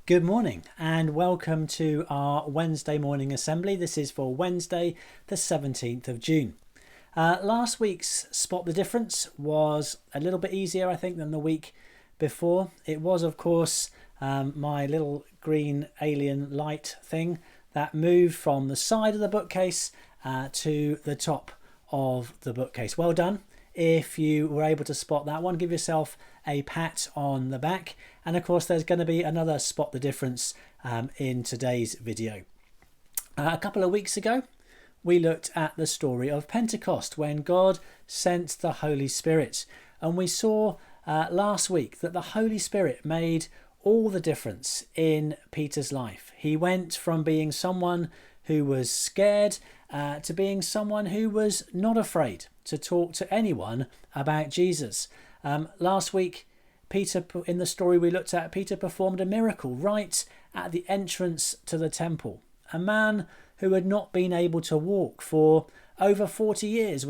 Good morning and welcome to our Wednesday morning assembly. This is for Wednesday the 17th of June. Last week's Spot the Difference was a little bit easier, I think, than the week before. It was, of course, my little green alien light thing that moved from the side of the bookcase to the top of the bookcase. Well done. If you were able to spot that one, give yourself a pat on the back. And of course, there's going to be another Spot the Difference in today's video. A couple of weeks ago, we looked at the story of Pentecost when God sent the Holy Spirit. And we saw last week that the Holy Spirit made all the difference in Peter's life. He went from being someone who was scared to being someone who was not afraid to talk to anyone about Jesus. Last week, Peter, in the story we looked at, Peter performed a miracle right at the entrance to the temple. A man who had not been able to walk for over 40 years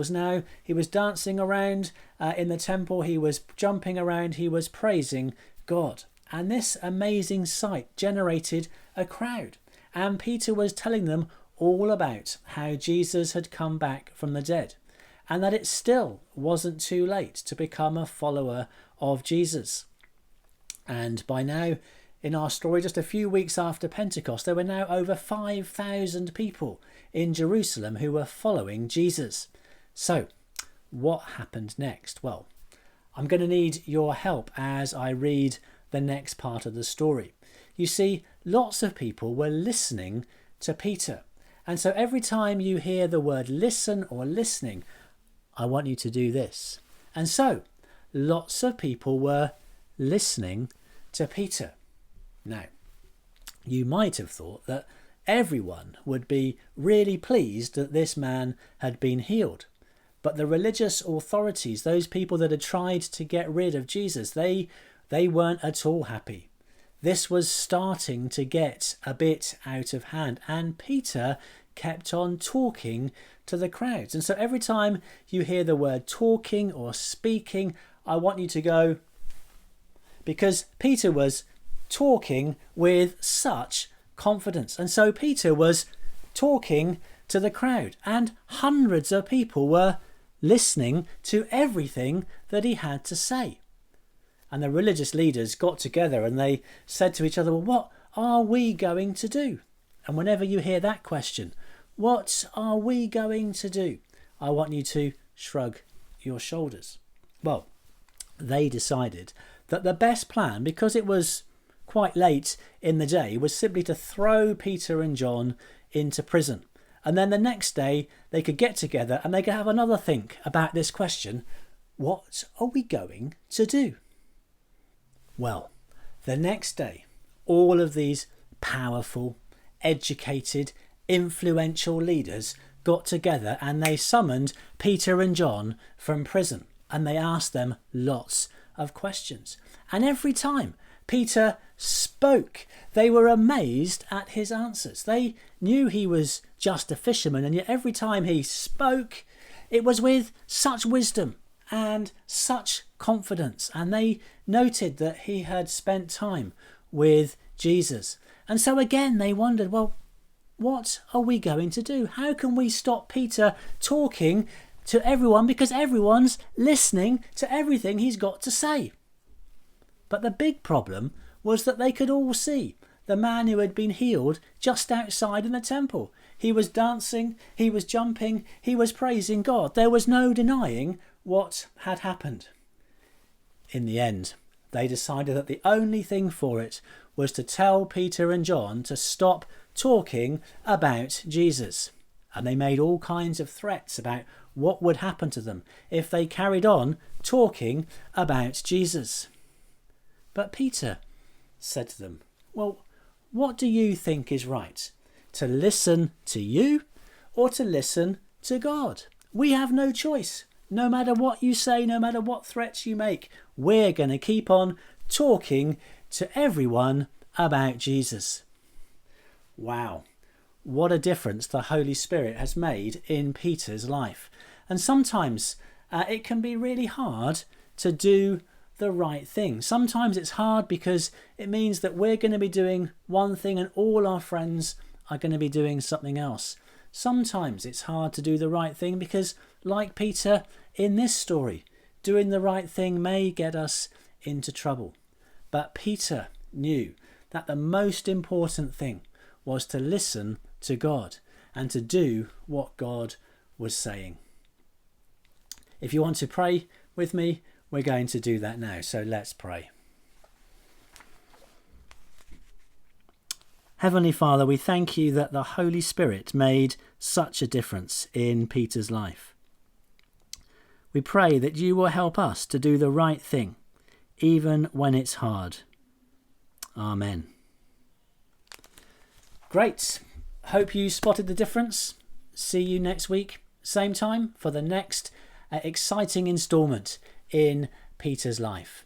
he was dancing around in the temple, he was jumping around, he was praising God. And this amazing sight generated a crowd. And Peter was telling them all about how Jesus had come back from the dead and that it still wasn't too late to become a follower of Jesus. And by now, in our story, just a few weeks after Pentecost, there were now over 5,000 people in Jerusalem who were following Jesus. So, what happened next? Well, I'm going to need your help as I read the next part of the story. You see, lots of people were listening to Peter. And so every time you hear the word listen or listening, I want you to do this. And so, lots of people were listening to Peter. Now, you might have thought that everyone would be really pleased that this man had been healed. But the religious authorities, those people that had tried to get rid of Jesus, they weren't at all happy. This was starting to get a bit out of hand, and Peter kept on talking to the crowds. And so every time you hear the word talking or speaking, I want you to go, because Peter was talking with such confidence. And so Peter was talking to the crowd, and hundreds of people were listening to everything that he had to say. And the religious leaders got together and they said to each other, well, what are we going to do? And whenever you hear that question, what are we going to do? I want you to shrug your shoulders. Well, they decided that the best plan, because it was quite late in the day, was simply to throw Peter and John into prison. And then the next day they could get together and they could have another think about this question, what are we going to do? Well, the next day, all of these powerful, educated, influential leaders got together and they summoned Peter and John from prison and they asked them lots of questions. And every time Peter spoke, they were amazed at his answers. They knew he was just a fisherman, and yet every time he spoke, it was with such wisdom and such confidence, and they noted that he had spent time with Jesus. And so again they wondered, well, what are we going to do? How can we stop Peter talking to everyone, because everyone's listening to everything he's got to say? But the big problem was that they could all see the man who had been healed just outside in the temple. He was dancing, he was jumping, he was praising God. There was no denying what had happened. In the end, they decided that the only thing for it was to tell Peter and John to stop talking about Jesus. And they made all kinds of threats about what would happen to them if they carried on talking about Jesus. But Peter said to them, well, what do you think is right? To listen to you or to listen to God? We have no choice. No matter what you say, no matter what threats you make, we're going to keep on talking to everyone about Jesus. Wow, what a difference the Holy Spirit has made in Peter's life. And sometimes it can be really hard to do the right thing. Sometimes it's hard because it means that we're going to be doing one thing and all our friends are going to be doing something else. Sometimes it's hard to do the right thing because, like Peter in this story, doing the right thing may get us into trouble. But Peter knew that the most important thing was to listen to God and to do what God was saying. If you want to pray with me, we're going to do that now. So let's pray. Heavenly Father, we thank you that the Holy Spirit made such a difference in Peter's life. We pray that you will help us to do the right thing, even when it's hard. Amen. Great. Hope you spotted the difference. See you next week, same time, for the next exciting instalment in Peter's life.